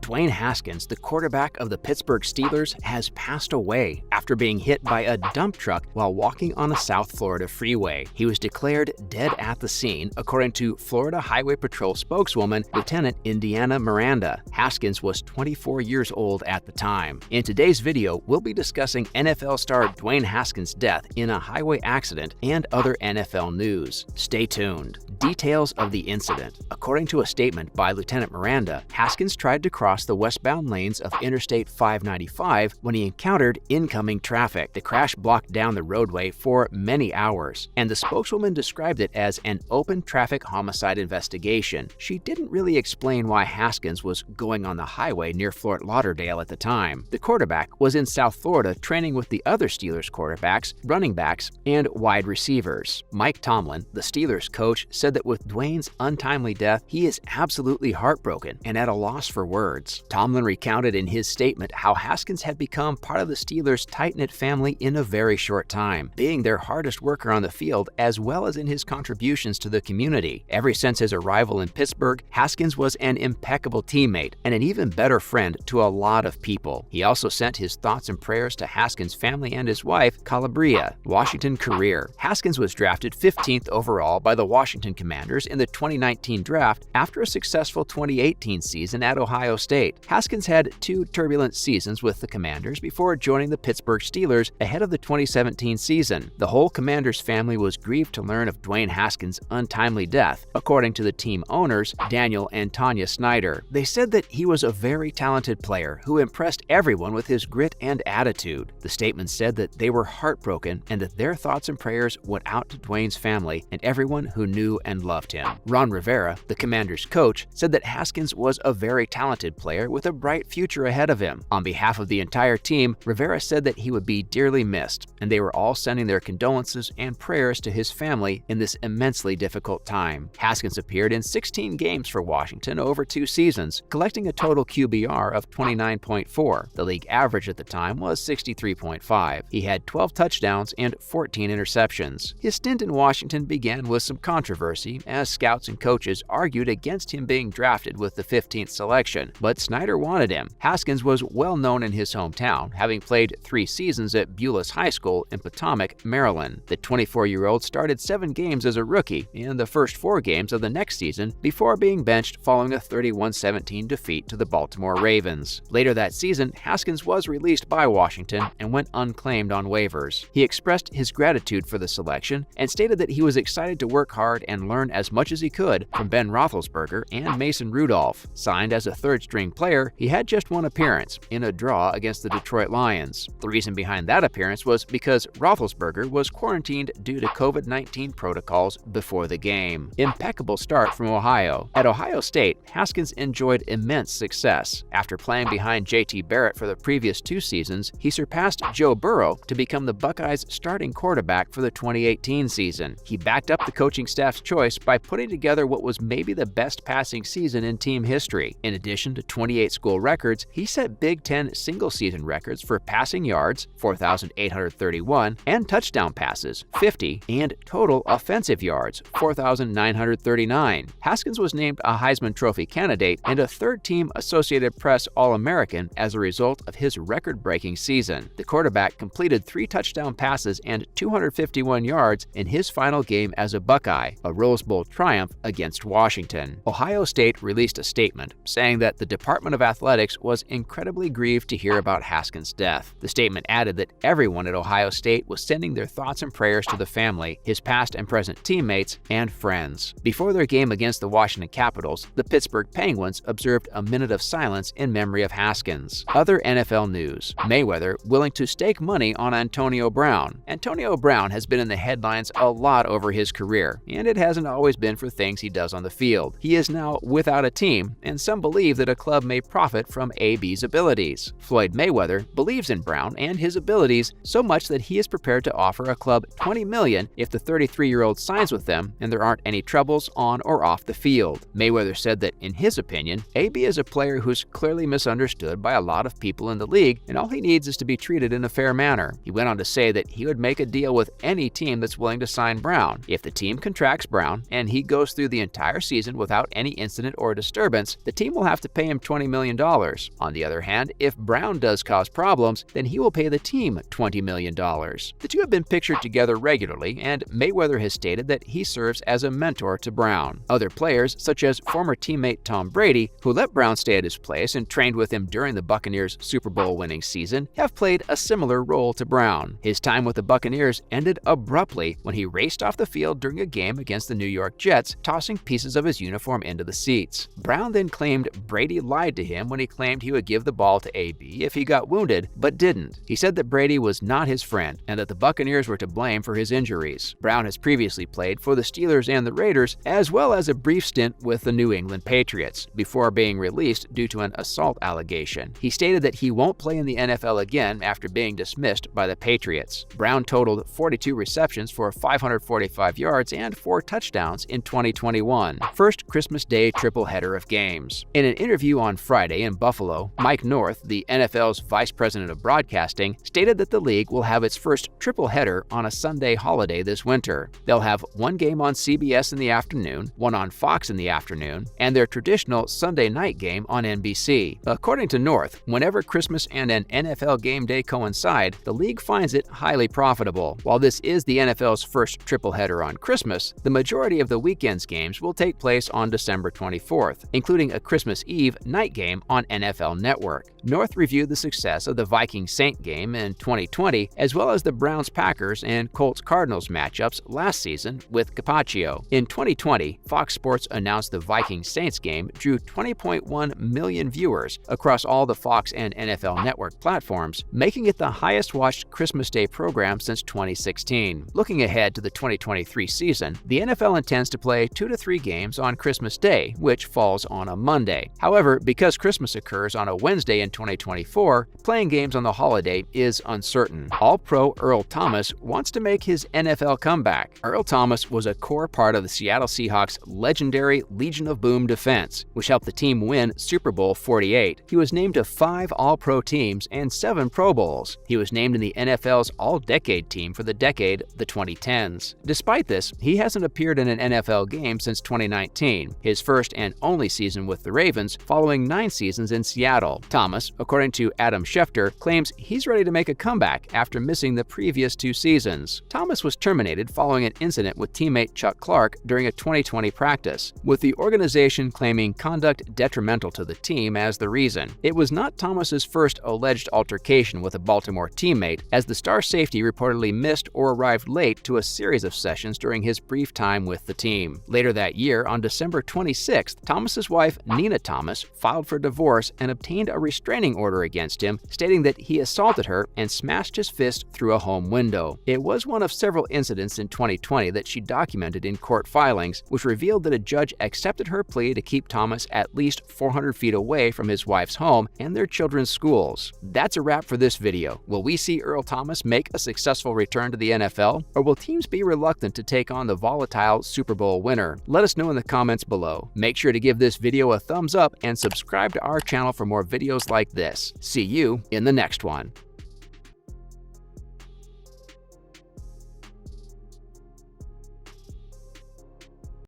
Dwayne Haskins, the quarterback of the Pittsburgh Steelers, has passed away after being hit by a dump truck while walking on a South Florida freeway. He was declared dead at the scene, according to Florida Highway Patrol spokeswoman Lieutenant Indiana Miranda. Haskins was 24 years old at the time. In today's video, we'll be discussing NFL star Dwayne Haskins' death in a highway accident and other NFL news. Stay tuned. Details of the incident. According to a statement by Lieutenant Miranda, Haskins tried to cross the westbound lanes of Interstate 595 when he encountered incoming traffic. The crash blocked down the roadway for many hours, and the spokeswoman described it as an open traffic homicide investigation. She didn't really explain why Haskins was going on the highway near Fort Lauderdale at the time. The quarterback was in South Florida training with the other Steelers quarterbacks, running backs, and wide receivers. Mike Tomlin, the Steelers coach, said that with Dwayne's untimely death, he is absolutely heartbroken and at a loss for words. Tomlin recounted in his statement how Haskins had become part of the Steelers' tight-knit family in a very short time, being their hardest worker on the field as well as in his contributions to the community. Ever since his arrival in Pittsburgh, Haskins was an impeccable teammate and an even better friend to a lot of people. He also sent his thoughts and prayers to Haskins' family and his wife, Calabria. Washington career. Haskins was drafted 15th overall by the Washington Commanders in the 2019 draft after a successful 2018 season at Ohio State. Haskins had two turbulent seasons with the Commanders before joining the Pittsburgh Steelers ahead of the 2017 season. The whole Commanders family was grieved to learn of Dwayne Haskins' untimely death, according to the team owners, Daniel and Tanya Snyder. They said that he was a very talented player who impressed everyone with his grit and attitude. The statement said that they were heartbroken and that their thoughts and prayers went out to Dwayne's family and everyone who knew and loved him. Ron Rivera, the Commanders' coach, said that Haskins was a very talented player with a bright future ahead of him. On behalf of the entire team, Rivera said that he would be dearly missed, and they were all sending their condolences and prayers to his family in this immensely difficult time. Haskins appeared in 16 games for Washington over 2 seasons, collecting a total QBR of 29.4. The league average at the time was 63.5. He had 12 touchdowns and 14 interceptions. His stint in Washington began with some controversy as scouts and coaches argued against him being drafted with the 15th selection, but Snyder wanted him. Haskins was well known in his hometown, having played 3 seasons at Beulah High School in Potomac, Maryland. The 24-year-old started 7 games as a rookie in the first 4 games of the next season before being benched following a 31-17 defeat to the Baltimore Ravens. Later that season, Haskins was released by Washington and went unclaimed on waivers. He expressed his gratitude for the selection and stated that he was excited to work hard and learn as much as he could from Ben Roethlisberger and Mason Rudolph. Signed as a third-string player, he had just 1 appearance in a draw against the Detroit Lions. The reason behind that appearance was because Roethlisberger was quarantined due to COVID-19 protocols before the game. Impeccable start from Ohio. At Ohio State, Haskins enjoyed immense success. After playing behind J.T. Barrett for the previous 2 seasons, he surpassed Joe Burrow to become the Buckeyes' starting quarterback for the 2018 season. He backed up the coaching staff's choice by putting together what was maybe the best passing season in team history. In addition to 28 school records, he set Big Ten single-season records for passing yards, 4,831, and touchdown passes, 50, and total offensive yards, 4,939. Haskins was named a Heisman Trophy candidate and a third-team Associated Press All-American as a result of his record-breaking season. The quarterback completed 3 touchdown passes and 251 yards in his final game as a Buckeye, a Rose Bowl triumph against Washington. Ohio State released a statement saying that the Department of Athletics was incredibly grieved to hear about Haskins' death. The statement added that everyone at Ohio State was sending their thoughts and prayers to the family, his past and present teammates, and friends. Before their game against the Washington Capitals, the Pittsburgh Penguins observed a minute of silence in memory of Haskins. Other NFL news. Mayweather willing to stake money on Antonio Brown. Antonio Brown has been in the headlines a lot over his career, and it hasn't always been for things he does on the field. He is now without a team, and some believe that a club may profit from AB's abilities. Floyd Mayweather believes in Brown and his abilities so much that he is prepared to offer a club $20 million if the 33-year-old signs with them and there aren't any troubles on or off the field. Mayweather said that, in his opinion, AB is a player who's clearly misunderstood by a lot of people in the league, and all he needs is to be treated in a fair manner. He went on to say that he would make a deal with any team that's willing to sign Brown. If the team contracts Brown and he goes through the entire season without any incident or disturbance, the team will have to pay him $20 million. On the other hand, if Brown does cause problems, then he will pay the team $20 million. The two have been pictured together regularly, and Mayweather has stated that he serves as a mentor to Brown. Other players, such as former teammate Tom Brady, who let Brown stay at his place and trained with him during the Buccaneers' Super Bowl winning season, have played a similar role to Brown. His time with the Buccaneers ended abruptly when he raced off the field during a game against the New York Jets, tossing pieces of his uniform into the seats. Brown then claimed Brady lied to him when he claimed he would give the ball to AB if he got wounded, but didn't. He said that Brady was not his friend and that the Buccaneers were to blame for his injuries. Brown has previously played for the Steelers and the Raiders, as well as a brief stint with the New England Patriots, before being released due to an assault allegation. He stated that he won't play in the NFL again after being dismissed by the Patriots. Brown totaled 42 receptions for 545 yards and 4 touchdowns in 2021. First Christmas Day tripleheader of games. In an interview on Friday in Buffalo, Mike North, the NFL's vice president of broadcasting, stated that the league will have its first tripleheader on a Sunday holiday this winter. They'll have one game on CBS in the afternoon, one on Fox in the afternoon, and their traditional Sunday night game on NBC. According to North, whenever Christmas and an NFL game day coincide, the league finds it highly profitable. While this is the NFL's first tripleheader on Christmas, the majority of the weekend's games will take place on December 24th, including a Christmas Eve night game on NFL Network. North reviewed the success of the Vikings-Saint game in 2020, as well as the Browns-Packers and Colts-Cardinals matchups last season with Capaccio. In 2020, Fox Sports announced the Vikings-Saints game drew 20.1 million viewers across all the Fox and NFL Network platforms, making it the highest-watched Christmas Day program since 2016. Looking ahead to the 2023 season, the NFL intends to play 2 to 3 games on Christmas Day, which falls on a Monday. However, because Christmas occurs on a Wednesday in 2024, playing games on the holiday is uncertain. All-Pro Earl Thomas wants to make his NFL comeback. Earl Thomas was a core part of the Seattle Seahawks' legendary Legion of Boom defense, which helped the team win Super Bowl 48. He was named to 5 All-Pro teams and 7 Pro Bowls. He was named in the NFL's All-Decade team for the decade, the 2010s. Despite this, he hasn't appeared in an NFL game since 2019, his first and only season with the Ravens, following 9 seasons in Seattle. Thomas, according to Adam Schefter, claims he's ready to make a comeback after missing the previous 2 seasons. Thomas was terminated following an incident with teammate Chuck Clark during a 2020 practice, with the organization claiming conduct detrimental to the team as the reason. It was not Thomas's first alleged altercation with a Baltimore teammate, as the star safety reportedly missed or arrived late to a series of sessions during his brief time with the team. Later that year, on December 26th, Thomas's wife, Nina Thomas, filed for divorce and obtained a restraining order against him, stating that he assaulted her and smashed his fist through a home window. It was one of several incidents in 2020 that she documented in court filings, which revealed that a judge accepted her plea to keep Thomas at least 400 feet away from his wife's home and their children's schools. That's a wrap for this video. Will we see Earl Thomas make a successful return to the NFL, or will teams be reluctant to take on the volatile Super Bowl winner? Let us know in the comments below. Make sure to give this video a thumbs up and subscribe to our channel for more videos like this. See you in the next one.